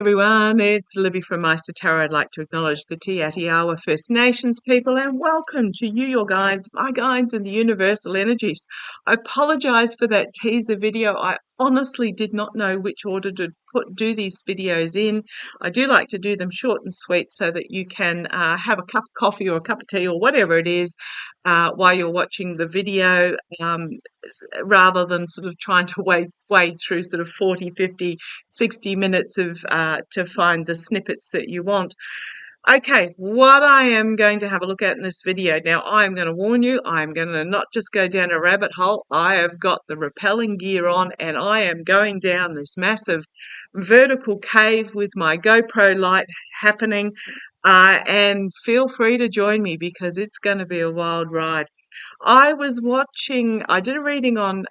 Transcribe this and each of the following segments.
Everyone, it's Libby from maighstirtarot. I'd like to acknowledge the Te First Nations people and welcome to you, your guides, my guides, and the universal energies. I apologise for that teaser video. I honestly did not know which order to do these videos in. I do like to do them short and sweet so that you can have a cup of coffee or a cup of tea or whatever it is while you're watching the video, rather than sort of trying to wade through sort of 40, 50, 60 minutes of to find the snippets that you want. Okay, what I am going to have a look at in this video, now I'm going to warn you, I'm going to not just go down a rabbit hole, I have got the rappelling gear on and I am going down this massive vertical cave with my GoPro light happening, and feel free to join me because it's going to be a wild ride. I did a reading on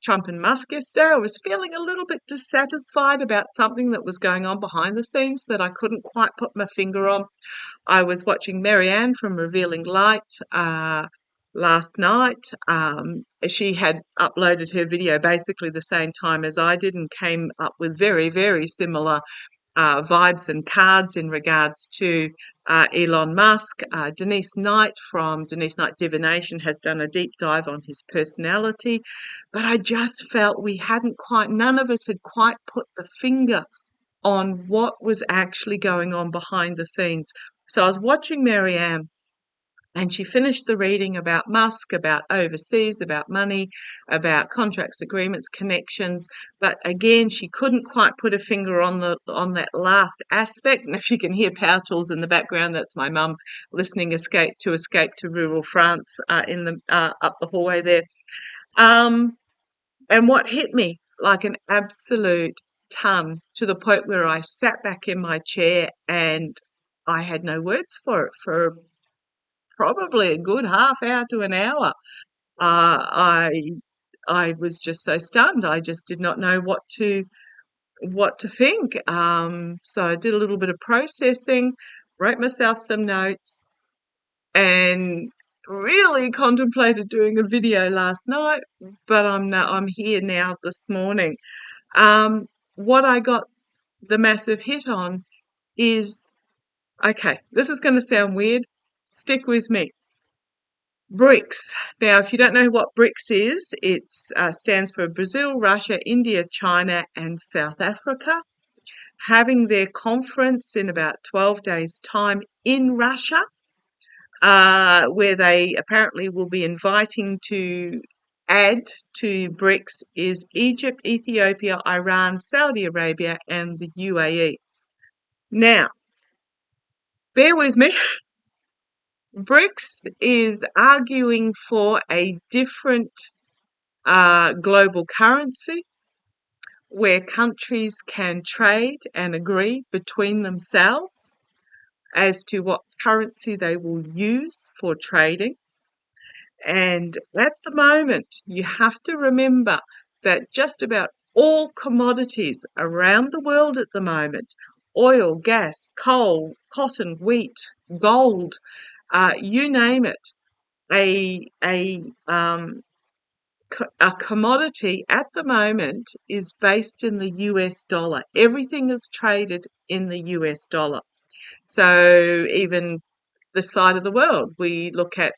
Trump and Musk yesterday. I was feeling a little bit dissatisfied about something that was going on behind the scenes that I couldn't quite put my finger on. I was watching Marianne from Revealing Light last night. She had uploaded her video basically the same time as I did and came up with very, very similar vibes and cards in regards to Elon Musk. Denise Knight from Denise Knight Divination has done a deep dive on his personality, but I just felt none of us had quite put the finger on what was actually going on behind the scenes. So I was watching Marianne, and she finished the reading about Musk, about overseas, about money, about contracts, agreements, connections. But again, she couldn't quite put a finger on that last aspect. And if you can hear power tools in the background, that's my mum listening Escape to Rural France in the up the hallway there. And what hit me like an absolute ton, to the point where I sat back in my chair and I had no words for it for probably a good half hour to an hour. I was just so stunned. I just did not know what to think. So I did a little bit of processing, wrote myself some notes, and really contemplated doing a video last night. But I'm here now this morning. What I got the massive hit on is, okay, this is going to sound weird. Stick with me. BRICS. Now, if you don't know what BRICS is, it stands for Brazil, Russia, India, China, and South Africa, having their conference in about 12 days' time in Russia, where they apparently will be inviting to add to BRICS is Egypt, Ethiopia, Iran, Saudi Arabia, and the UAE. Now, bear with me. BRICS is arguing for a different global currency where countries can trade and agree between themselves as to what currency they will use for trading. And at the moment, you have to remember that just about all commodities around the world at the moment, oil, gas, coal, cotton, wheat, gold, you name it, a commodity at the moment is based in the US dollar. Everything is traded in the US dollar. So even the side of the world, we look at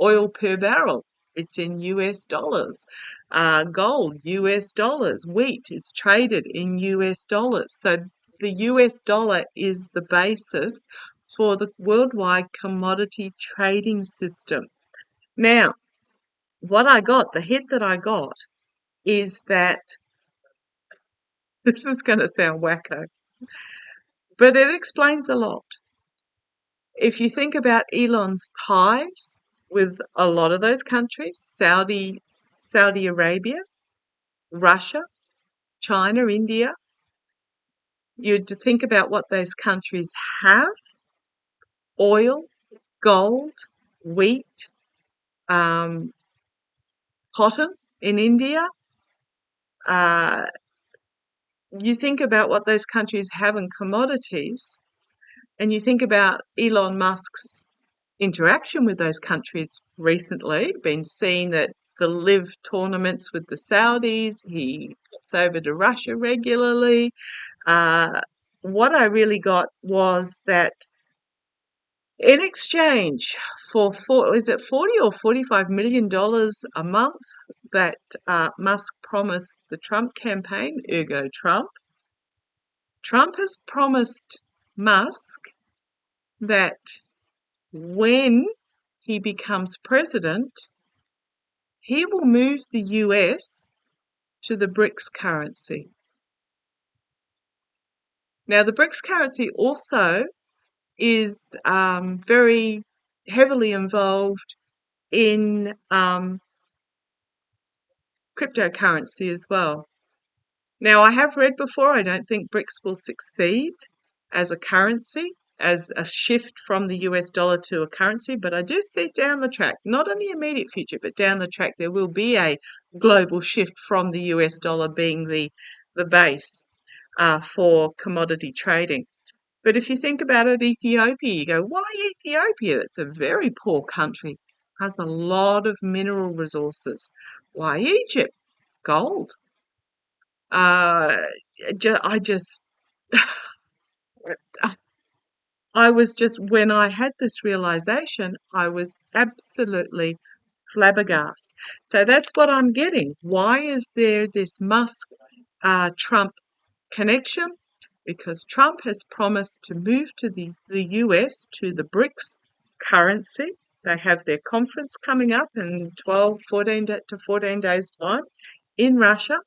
oil per barrel, it's in US dollars. Gold, US dollars. Wheat is traded in US dollars. So the US dollar is the basis for the worldwide commodity trading system. Now, the hit that I got is that, this is going to sound wacko, but it explains a lot. If you think about Elon's ties with a lot of those countries, Saudi Arabia, Russia, China, India, you'd think about what those countries have: oil, gold, wheat, cotton in India. You think about what those countries have in commodities, and you think about Elon Musk's interaction with those countries recently, been seen at the live tournaments with the Saudis. He pops over to Russia regularly. what I really got was that in exchange for is it 40 or $45 million a month that Musk promised the Trump campaign, ergo Trump. Trump has promised Musk that when he becomes president, he will move the US to the BRICS currency. Now, the BRICS currency also is very heavily involved in cryptocurrency as well. Now, I have read before, I don't think BRICS will succeed as a currency, as a shift from the US dollar to a currency, but I do see down the track, not in the immediate future, but down the track, there will be a global shift from the US dollar being the base for commodity trading. But if you think about it, Ethiopia, you go, why Ethiopia? It's a very poor country, has a lot of mineral resources. Why Egypt? Gold. I just, I was just, when I had this realization, I was absolutely flabbergasted. So that's what I'm getting. Why is there this Musk-Trump connection? Because Trump has promised to move to the US to the BRICS currency. They have their conference coming up in 14 to 14 days' time in Russia.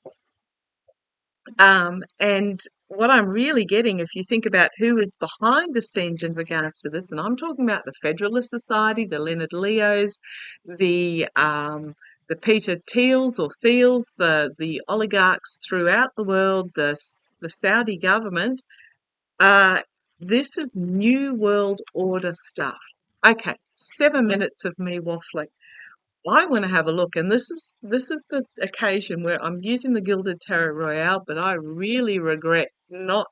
And what I'm really getting, if you think about who is behind the scenes in regards to this, and I'm talking about the Federalist Society, the Leonard Leos, the Peter Thiels or Thiels, the oligarchs throughout the world, the Saudi government. This is New World Order stuff. Okay, 7 minutes of me waffling. I want to have a look, and this is the occasion where I'm using the Gilded Tarot Royale, but I really regret not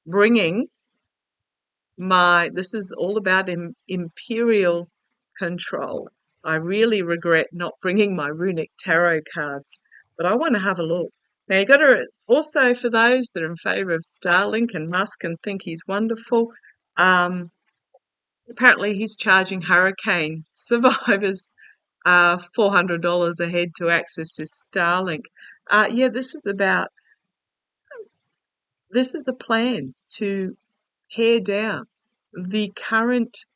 bringing this is all about imperial control. I really regret not bringing my runic tarot cards, but I want to have a look. Now, you got to also, for those that are in favour of Starlink and Musk and think he's wonderful, apparently he's charging hurricane survivors $400 a head to access his Starlink. Yeah, this is a plan to pare down the current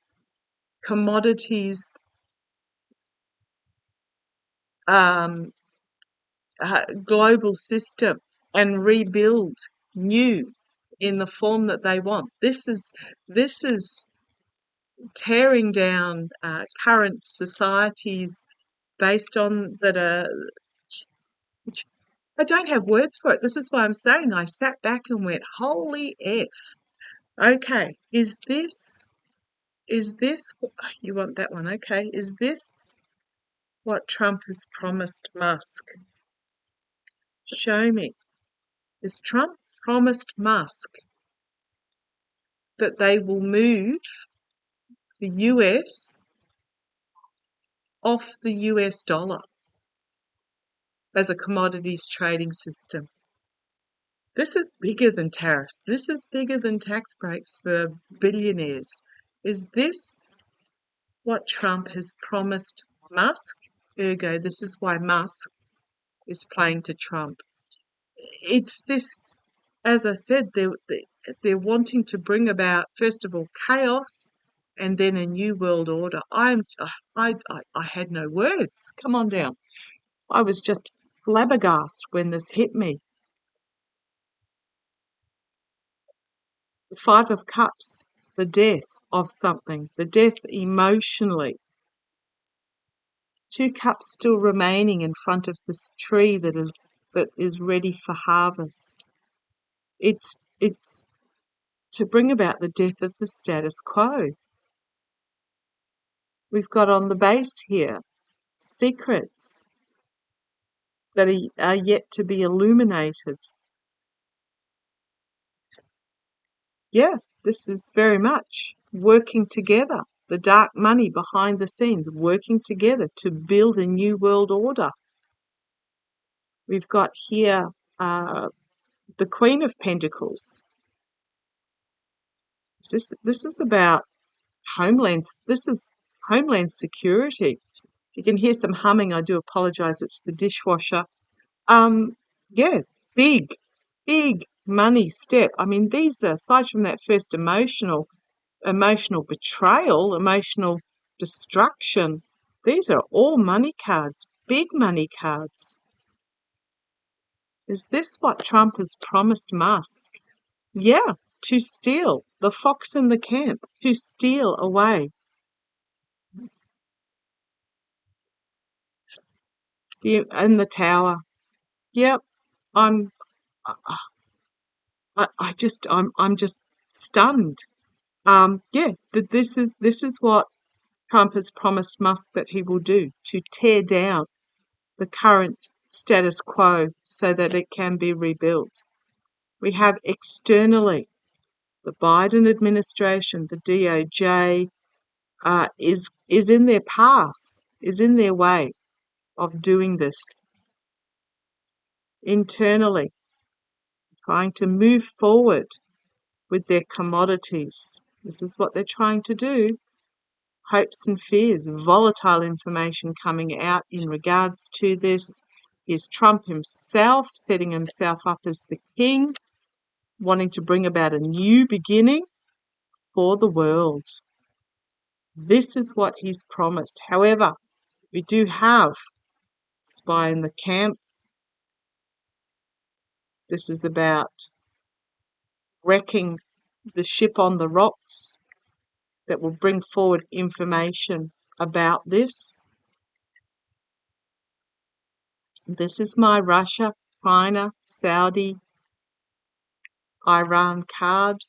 commodities global system and rebuild new in the form that they want. This is tearing down current societies based on that are. I don't have words for it. This is why I'm saying I sat back and went, holy F. Okay, is this, you want that one, okay, is this what Trump has promised Musk? Show me. Has Trump promised Musk that they will move the US off the US dollar as a commodities trading system? This is bigger than tariffs. This is bigger than tax breaks for billionaires. Is this what Trump has promised Musk? Ergo, this is why Musk is playing to Trump. It's this, as I said, they're wanting to bring about, first of all, chaos and then a new world order. I had no words. Come on down. I was just flabbergasted when this hit me. The Five of Cups, the death of something, the death emotionally. Two cups still remaining in front of this tree that is ready for harvest. It's to bring about the death of the status quo. We've got on the base here secrets that are yet to be illuminated. Yeah, this is very much working together. The dark money behind the scenes, working together to build a new world order. We've got here the Queen of Pentacles. This is about homeland. This is homeland security. If you can hear some humming, I do apologise. It's the dishwasher. Yeah, big, big money step. I mean, these are, aside from that first emotional betrayal, emotional destruction, these are all money cards, big money cards. Is this what Trump has promised Musk? Yeah, to steal, the fox in the camp, to steal away. In the tower. Yep, I'm I'm just stunned. Yeah, this is what Trump has promised Musk that he will do, to tear down the current status quo so that it can be rebuilt. We have externally the Biden administration, the DOJ, is in their path, is in their way of doing this. Internally, trying to move forward with their commodities. This is what they're trying to do. Hopes and fears, volatile information coming out in regards to this. Is Trump himself setting himself up as the king, wanting to bring about a new beginning for the world. This is what he's promised. However, we do have spy in the camp. This is about wrecking the ship on the rocks that will bring forward information about this. This is my Russia, China, Saudi, Iran card.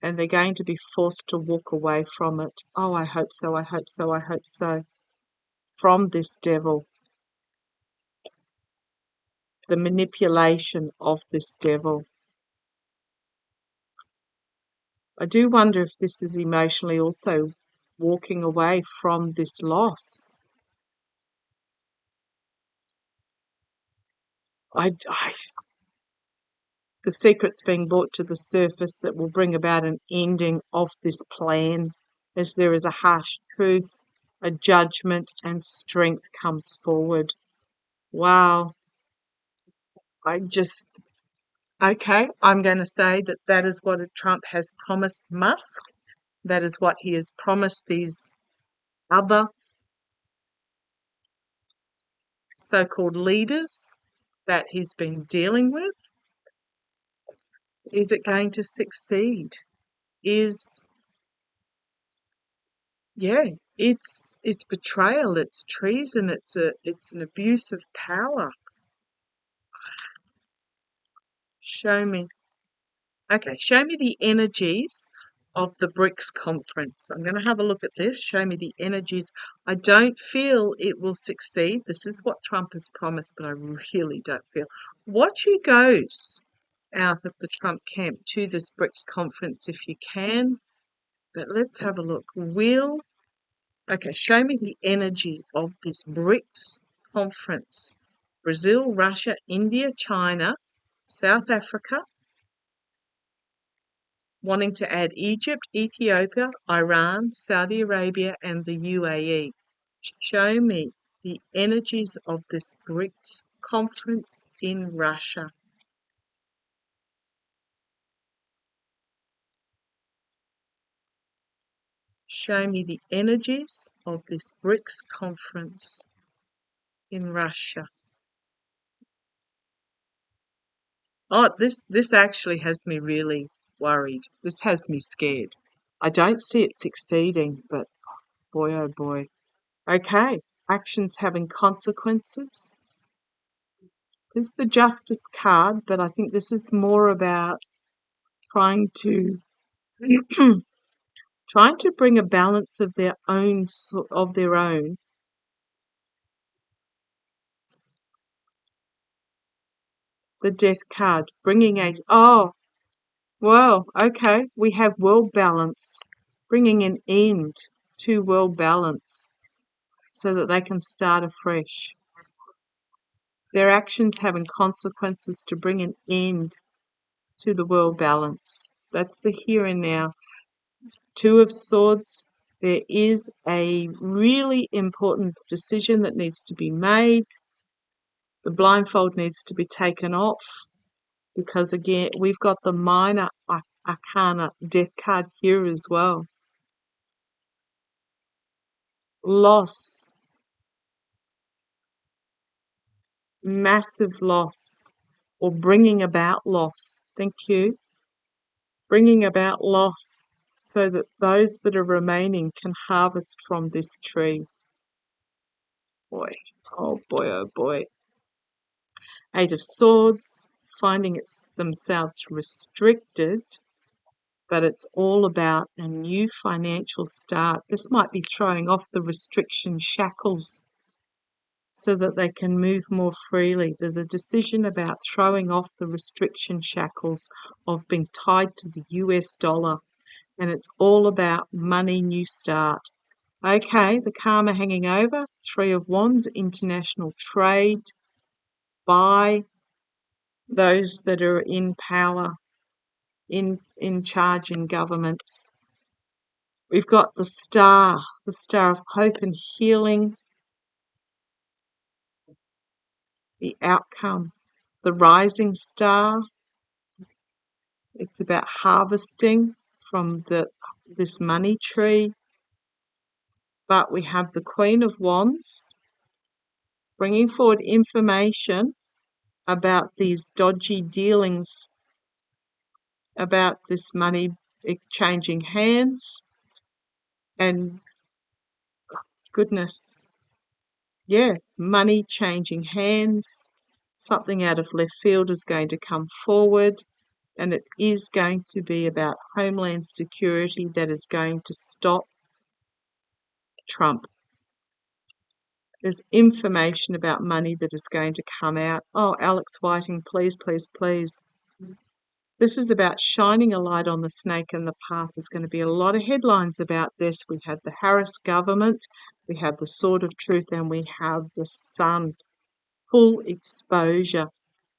And they're going to be forced to walk away from it. Oh, I hope so, I hope so, I hope so. From this devil. The manipulation of this devil. I do wonder if this is emotionally also walking away from this loss. The secret's being brought to the surface that will bring about an ending of this plan, as there is a harsh truth, a judgment, and strength comes forward. Wow. Okay, I'm going to say that that is what Trump has promised Musk. That is what he has promised these other so-called leaders that he's been dealing with. Is it going to succeed? It's betrayal, it's treason, it's an abuse of power. Show me the energies of the BRICS conference. I'm going to have a look at this. Show me the energies. I don't feel it will succeed. This is what Trump has promised, but I really don't feel. Watch who goes out of the Trump camp to this BRICS conference if you can. But let's have a look. Show me the energy of this BRICS conference. Brazil, Russia, India, China, South Africa, wanting to add Egypt, Ethiopia, Iran, Saudi Arabia, and the UAE. Show me the energies of this BRICS conference in Russia. Show me the energies of this BRICS conference in Russia. Oh, this actually has me really worried. This has me scared. I don't see it succeeding, but boy, oh boy. Okay, actions having consequences. This is the Justice card, but I think this is more about trying to trying to bring a balance of their own. The Death card, bringing a well, okay, we have world balance, bringing an end to world balance so that they can start afresh. Their actions having consequences to bring an end to the world balance. That's the here and now. Two of Swords. There is a really important decision that needs to be made. The blindfold needs to be taken off because, again, we've got the minor arcana death card here as well. Loss. Massive loss, or bringing about loss. Thank you. Bringing about loss so that those that are remaining can harvest from this tree. Boy, oh boy, oh boy. Eight of Swords, finding themselves restricted, but it's all about a new financial start. This might be throwing off the restriction shackles so that they can move more freely. There's a decision about throwing off the restriction shackles of being tied to the US dollar, and it's all about money, new start. Okay, the karma hanging over, Three of Wands, international trade, by those that are in power, in charge in governments. We've got the star of hope and healing, the outcome, the rising star. It's about harvesting from this money tree. But we have the Queen of Wands bringing forward information about these dodgy dealings, about this money exchanging hands, and goodness, yeah, money changing hands. Something out of left field is going to come forward, and it is going to be about homeland security that is going to stop Trump. There's information about money that is going to come out. Oh, Alex Whiting, please, please, please. This is about shining a light on the snake in the path. There's going to be a lot of headlines about this. We have the Harris government, we have the Sword of Truth, and we have the Sun. Full exposure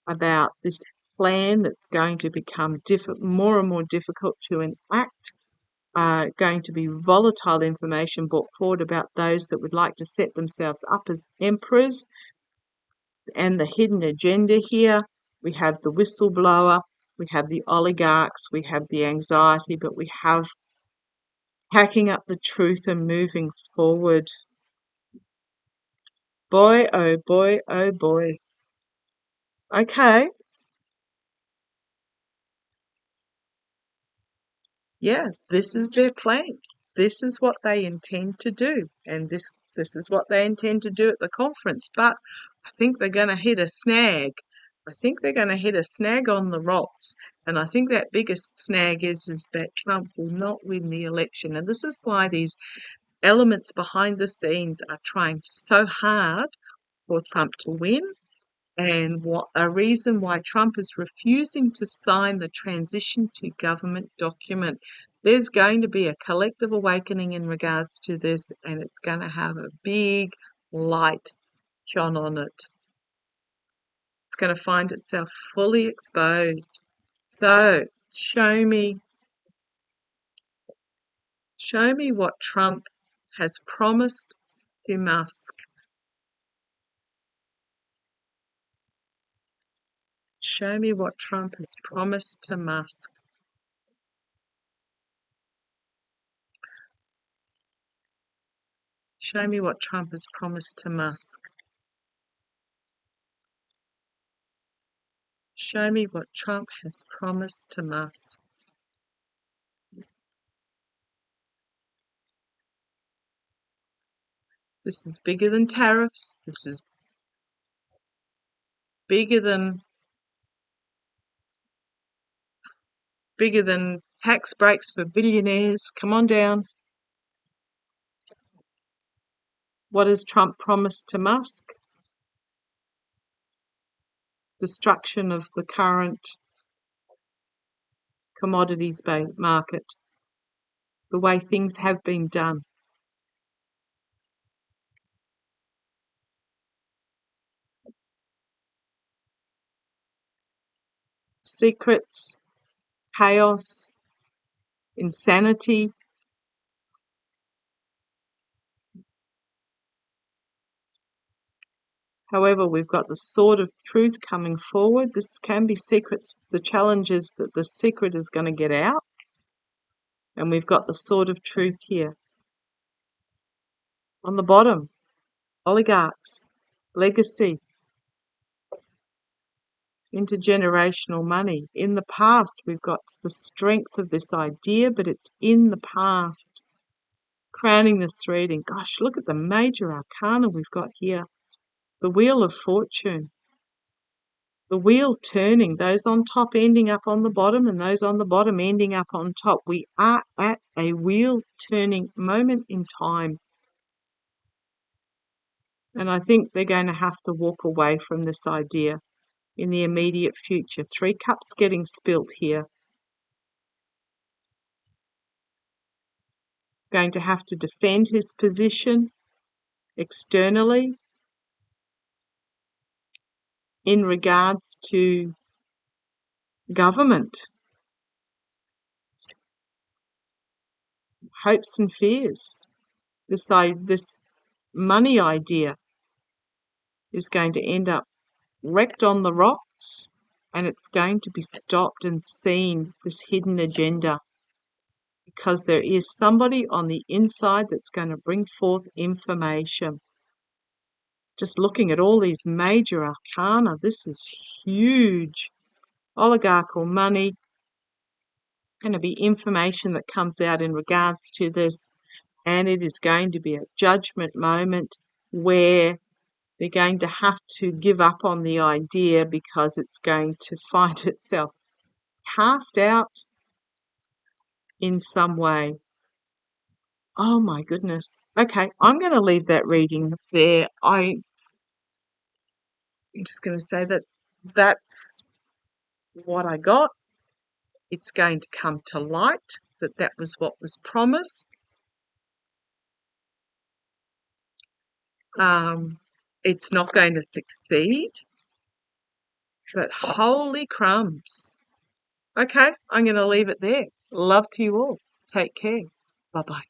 about this plan that's going to become more and more difficult to enact. Going to be volatile information brought forward about those that would like to set themselves up as emperors, and the hidden agenda here. We have the whistleblower, we have the oligarchs, we have the anxiety, but we have hacking up the truth and moving forward. Boy, oh boy, oh boy. Okay. Yeah, this is their plan. This is what they intend to do, and this is what they intend to do at the conference. But I think they're going to hit a snag. I think they're going to hit a snag on the rocks, and I think that biggest snag is that Trump will not win the election. And this is why these elements behind the scenes are trying so hard for Trump to win, and what a reason why Trump is refusing to sign the transition to government document. There's going to be a collective awakening in regards to this, and it's going to have a big light shone on it. It's going to find itself fully exposed. So show me what Trump has promised to Musk. Show me what Trump has promised to Musk. Show me what Trump has promised to Musk. Show me what Trump has promised to Musk. This is bigger than tariffs. This is bigger than tax breaks for billionaires. Come on down. What has Trump promised to Musk? Destruction of the current commodities market, the way things have been done. secrets, chaos, insanity. However, we've got the sword of truth coming forward. This can be secrets. The challenge is that the secret is going to get out. And we've got the sword of truth here. On the bottom, oligarchs, legacy, intergenerational money. In the past, we've got the strength of this idea, but it's in the past. Crowning this reading, gosh, look at the major arcana we've got here. The Wheel of Fortune. The wheel turning, those on top ending up on the bottom and those on the bottom ending up on top. We are at a wheel turning moment in time. And I think they're going to have to walk away from this idea in the immediate future. 3 cups getting spilt here. Going to have to defend his position externally in regards to government. Hopes and fears. This money idea is going to end up wrecked on the rocks, and it's going to be stopped and seen, this hidden agenda, because there is somebody on the inside that's going to bring forth information. Just looking at all these major arcana, this is huge. Oligarchical money, going to be information that comes out in regards to this, and it is going to be a judgment moment where they're going to have to give up on the idea because it's going to find itself cast out in some way. Oh my goodness. Okay, I'm going to leave that reading there. I'm just going to say that that's what I got. It's going to come to light that that was what was promised. It's not going to succeed, but holy crumbs. Okay, I'm going to leave it there. Love to you all. Take care. Bye-bye.